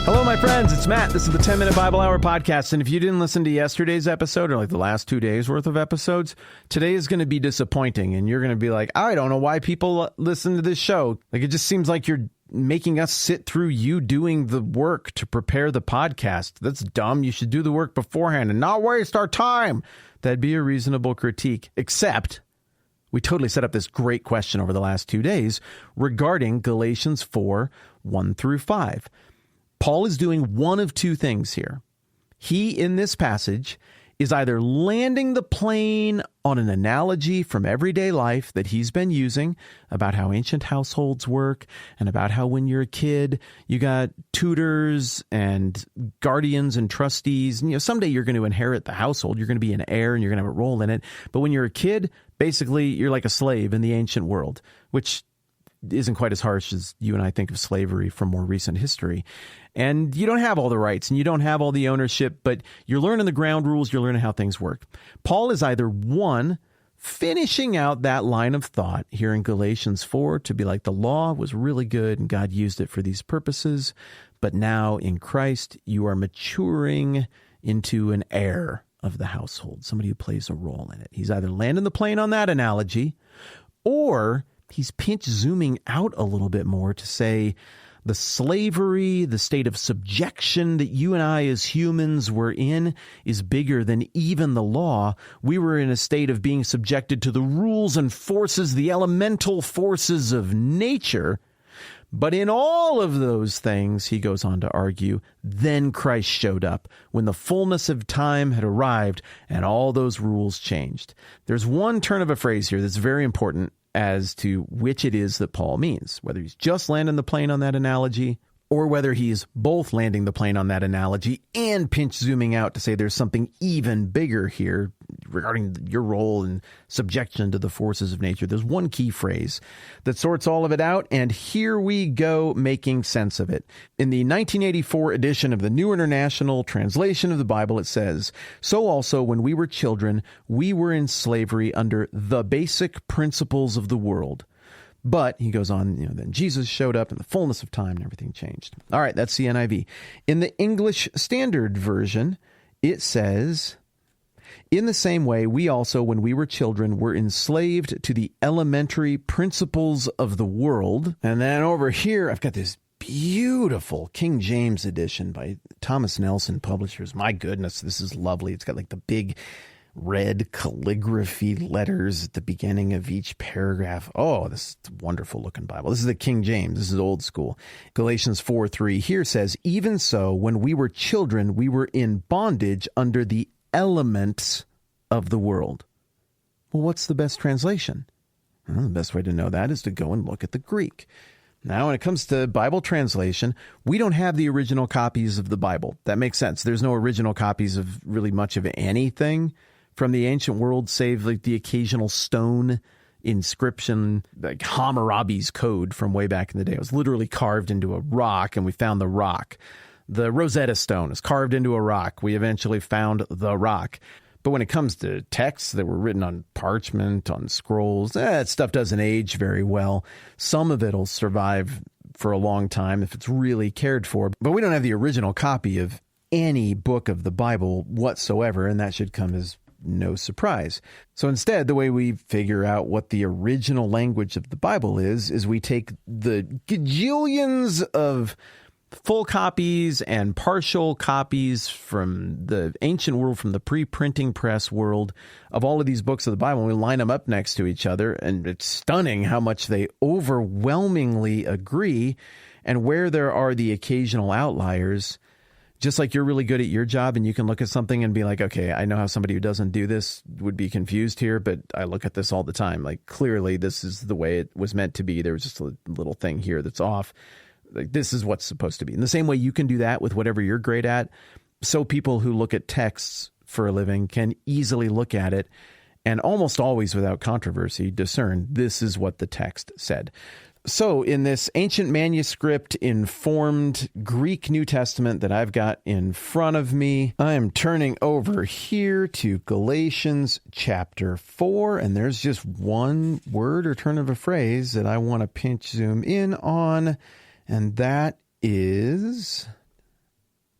Hello, my friends. It's Matt. This is the 10-Minute Bible Hour podcast. And if you didn't listen to yesterday's episode or like the last 2 days worth of episodes, today is going to be disappointing. And you're going to be like, I don't know why people listen to this show. Like, it just seems like you're making us sit through you doing the work to prepare the podcast. That's dumb. You should do the work beforehand and not waste our time. That'd be a reasonable critique, except we totally set up this great question over the last 2 days regarding Galatians 4, 1 through 5. Paul is doing one of two things here. He, in this passage, is either landing the plane on an analogy from everyday life that he's been using about how ancient households work and about how when you're a kid, you got tutors and guardians and trustees. And, someday you're going to inherit the household. You're going to be an heir and you're going to have a role in it. But when you're a kid, basically, you're like a slave in the ancient world, which isn't quite as harsh as you and I think of slavery from more recent history. And you don't have all the rights and you don't have all the ownership, but you're learning the ground rules, you're learning how things work. Paul is either one, finishing out that line of thought here in Galatians 4 to be like the law was really good and God used it for these purposes, but now in Christ you are maturing into an heir of the household, somebody who plays a role in it. He's either landing the plane on that analogy, or he's pinch zooming out a little bit more to say the slavery, the state of subjection that you and I as humans were in is bigger than even the law. We were in a state of being subjected to the rules and forces, the elemental forces of nature. But in all of those things, he goes on to argue, then Christ showed up when the fullness of time had arrived and all those rules changed. There's one turn of a phrase here that's very important as to which it is that Paul means, whether he's just landing the plane on that analogy or whether he's both landing the plane on that analogy and pinch zooming out to say there's something even bigger here regarding your role in subjection to the forces of nature. There's one key phrase that sorts all of it out, and here we go making sense of it. In the 1984 edition of the New International Translation of the Bible, it says, "So also when we were children, we were in slavery under the basic principles of the world. But," he goes on, "then Jesus showed up in the fullness of time and everything changed." All right, that's the NIV. In the English Standard Version, it says, "In the same way, we also, when we were children, were enslaved to the elementary principles of the world." And then over here, I've got this beautiful King James edition by Thomas Nelson Publishers. My goodness, this is lovely. It's got like the big red calligraphy letters at the beginning of each paragraph. Oh, this is a wonderful looking Bible. This is the King James. This is old school. Galatians 4:3 here says, "Even so, when we were children, we were in bondage under the elements of the world." Well, what's the best translation? Well, the best way to know that is to go and look at the Greek. Now, when it comes to Bible translation, we don't have the original copies of the Bible. That makes sense. There's no original copies of really much of anything from the ancient world, save like the occasional stone inscription, like Hammurabi's code from way back in the day. It was literally carved into a rock, and we found the rock. The Rosetta Stone is carved into a rock. We eventually found the rock. But when it comes to texts that were written on parchment, on scrolls, that stuff doesn't age very well. Some of it will survive for a long time if it's really cared for. But we don't have the original copy of any book of the Bible whatsoever, and that should come as no surprise. So instead, the way we figure out what the original language of the Bible is we take the gajillions of full copies and partial copies from the ancient world, from the pre-printing press world of all of these books of the Bible, and we line them up next to each other, and it's stunning how much they overwhelmingly agree, and where there are the occasional outliers. Just like you're really good at your job and you can look at something and be like, okay, I know how somebody who doesn't do this would be confused here, but I look at this all the time. Like, clearly this is the way it was meant to be. There was just a little thing here that's off. Like, this is what's supposed to be. In the same way you can do that with whatever you're great at, so people who look at texts for a living can easily look at it and almost always without controversy discern this is what the text said. So in this ancient manuscript informed Greek New Testament that I've got in front of me, I am turning over here to Galatians chapter 4, and there's just one word or turn of a phrase that I want to pinch zoom in on, and that is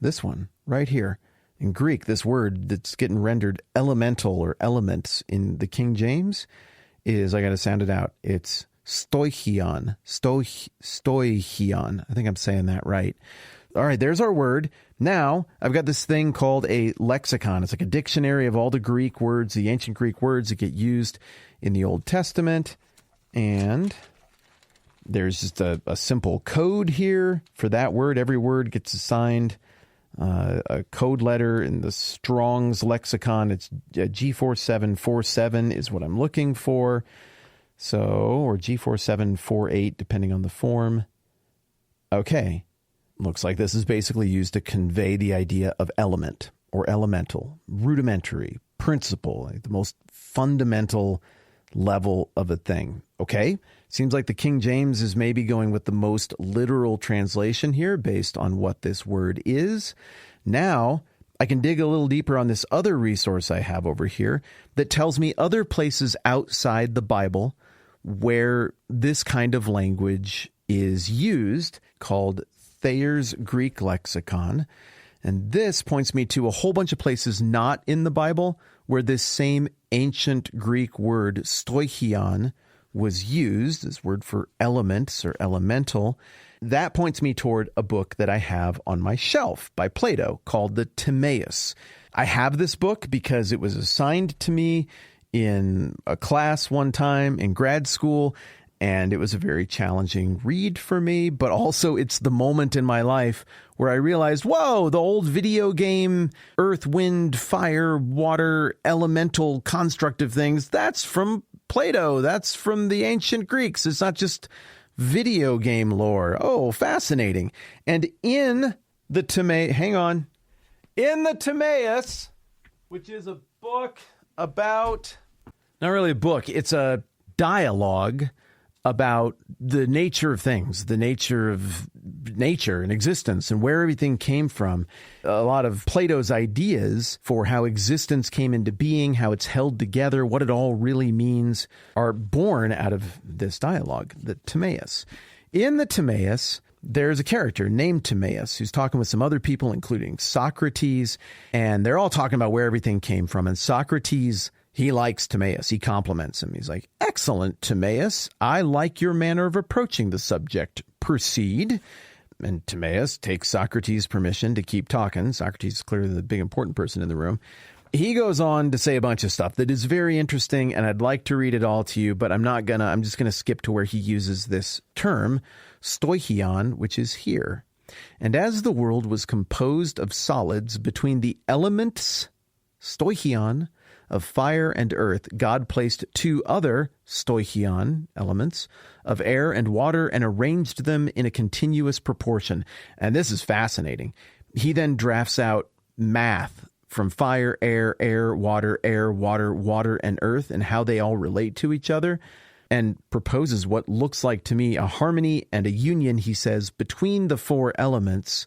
This one right here. In Greek, this word that's getting rendered elemental or elements in the King James is, I got to sound it out, it's stoichion. Stoichion. I think I'm saying that right. All right, there's our word. Now, I've got this thing called a lexicon. It's like a dictionary of all the Greek words, the ancient Greek words that get used in the Old Testament. And there's just a simple code here for that word. Every word gets assigned a code letter in the Strong's lexicon. It's G4747 is what I'm looking for. So, or G4748, depending on the form. Okay. Looks like this is basically used to convey the idea of element or elemental, rudimentary, principle, like the most fundamental level of a thing. Okay? Seems like the King James is maybe going with the most literal translation here based on what this word is. Now, I can dig a little deeper on this other resource I have over here that tells me other places outside the Bible where this kind of language is used, called Thayer's Greek Lexicon. And this points me to a whole bunch of places not in the Bible where this same ancient Greek word stoichion was used, this word for elements or elemental. That points me toward a book that I have on my shelf by Plato called the Timaeus. I have this book because it was assigned to me in a class one time in grad school, and it was a very challenging read for me, but also it's the moment in my life where I realized, whoa, the old video game, earth, wind, fire, water, elemental constructive things, that's from Plato. That's from the ancient Greeks. It's not just video game lore. Oh, fascinating. And in the Timaeus, which is a book about, not really a book, it's a dialogue about the nature of things, the nature of nature and existence and where everything came from. A lot of Plato's ideas for how existence came into being, how it's held together, what it all really means, are born out of this dialogue, the Timaeus. In the Timaeus, there's a character named Timaeus who's talking with some other people, including Socrates, and they're all talking about where everything came from. And Socrates, he likes Timaeus. He compliments him. He's like, "Excellent, Timaeus. I like your manner of approaching the subject. Proceed." And Timaeus takes Socrates' permission to keep talking. Socrates is clearly the big important person in the room. He goes on to say a bunch of stuff that is very interesting, and I'd like to read it all to you, but I'm just going to skip to where he uses this term, stoichion, which is here. "And as the world was composed of solids between the elements, stoichion, of fire and earth, God placed two other stoichion elements of air and water and arranged them in a continuous proportion." And this is fascinating. He then drafts out math from fire, air, water, water, and earth, and how they all relate to each other, and proposes what looks like to me a harmony and a union, he says, between the four elements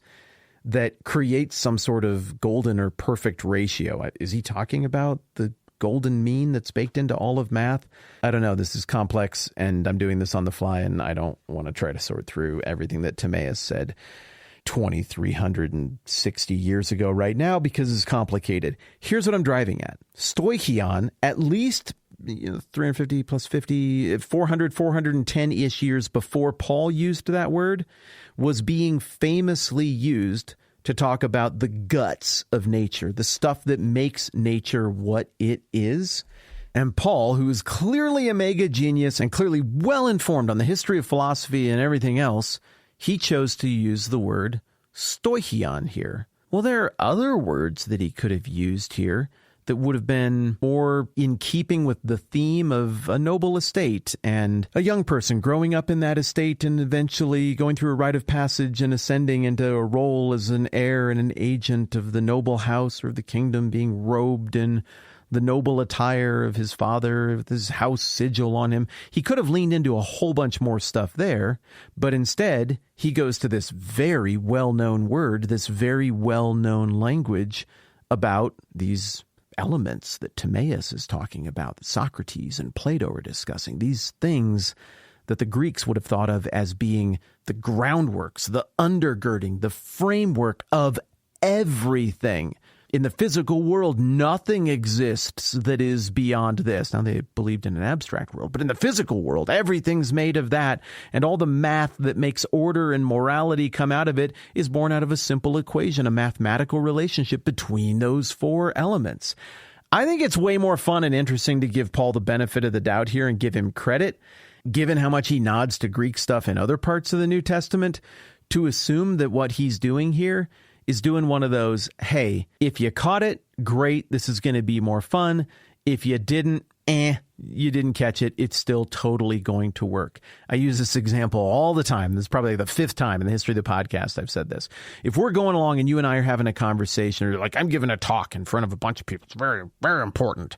that creates some sort of golden or perfect ratio. Is he talking about the golden mean that's baked into all of math? I don't know. This is complex, and I'm doing this on the fly, and I don't want to try to sort through everything that Timaeus said 2,360 years ago right now because it's complicated. Here's what I'm driving at. Stoichion, at least 350 plus 50, 400, 410-ish years before Paul used that word, was being famously used to talk about the guts of nature, the stuff that makes nature what it is. And Paul, who is clearly a mega genius and clearly well-informed on the history of philosophy and everything else, he chose to use the word stoichion here. Well, there are other words that he could have used here that would have been more in keeping with the theme of a noble estate and a young person growing up in that estate and eventually going through a rite of passage and ascending into a role as an heir and an agent of the noble house or the kingdom, being robed in the noble attire of his father, with his house sigil on him. He could have leaned into a whole bunch more stuff there, but instead he goes to this very well-known word, this very well-known language about these elements that Timaeus is talking about, that Socrates and Plato are discussing, these things that the Greeks would have thought of as being the groundworks, the undergirding, the framework of everything. In the physical world, nothing exists that is beyond this. Now, they believed in an abstract world, but in the physical world, everything's made of that. And all the math that makes order and morality come out of it is born out of a simple equation, a mathematical relationship between those four elements. I think it's way more fun and interesting to give Paul the benefit of the doubt here and give him credit, given how much he nods to Greek stuff in other parts of the New Testament, to assume that what he's doing here is doing one of those, hey, if you caught it, great, this is going to be more fun. If you didn't, you didn't catch it, it's still totally going to work. I use this example all the time. This is probably the fifth time in the history of the podcast I've said this. If we're going along and you and I are having a conversation, or like I'm giving a talk in front of a bunch of people, it's very, very important.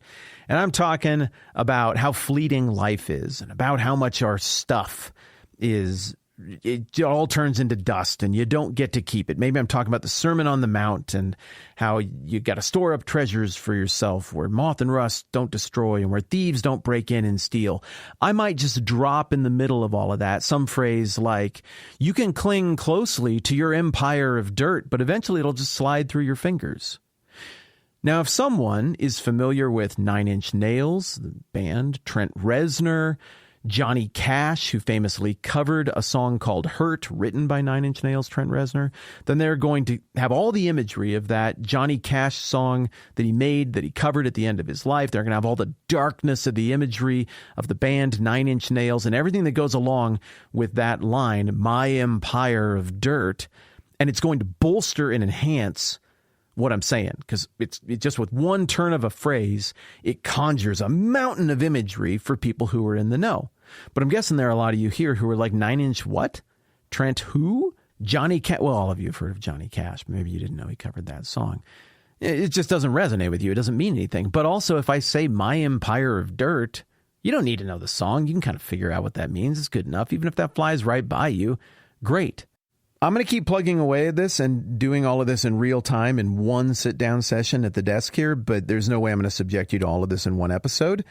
And I'm talking about how fleeting life is and about how much our stuff is, it all turns into dust and you don't get to keep it. Maybe I'm talking about the Sermon on the Mount and how you got to store up treasures for yourself where moth and rust don't destroy and where thieves don't break in and steal. I might just drop in the middle of all of that some phrase like, you can cling closely to your empire of dirt, but eventually it'll just slide through your fingers. Now, if someone is familiar with 9 Inch Nails, the band, Trent Reznor, Johnny Cash, who famously covered a song called Hurt, written by 9 Inch Nails' Trent Reznor, then they're going to have all the imagery of that Johnny Cash song that he made, that he covered at the end of his life. They're going to have all the darkness of the imagery of the band 9 Inch Nails and everything that goes along with that line, my empire of dirt. And it's going to bolster and enhance what I'm saying, because it's just with one turn of a phrase, it conjures a mountain of imagery for people who are in the know. But I'm guessing there are a lot of you here who are like 9 Inch what? Trent who? Johnny Cash. Well, all of you have heard of Johnny Cash. Maybe you didn't know he covered that song. It just doesn't resonate with you. It doesn't mean anything. But also, if I say my empire of dirt, you don't need to know the song. You can kind of figure out what that means. It's good enough. Even if that flies right by you, great. I'm going to keep plugging away at this and doing all of this in real time in one sit-down session at the desk here, but there's no way I'm going to subject you to all of this in one episode.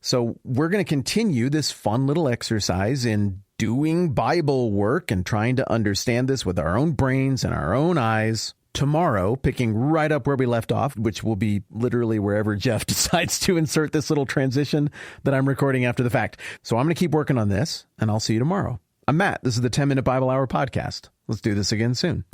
So we're going to continue this fun little exercise in doing Bible work and trying to understand this with our own brains and our own eyes tomorrow, picking right up where we left off, which will be literally wherever Jeff decides to insert this little transition that I'm recording after the fact. So I'm going to keep working on this, and I'll see you tomorrow. I'm Matt. This is the 10-Minute Bible Hour Podcast. Let's do this again soon.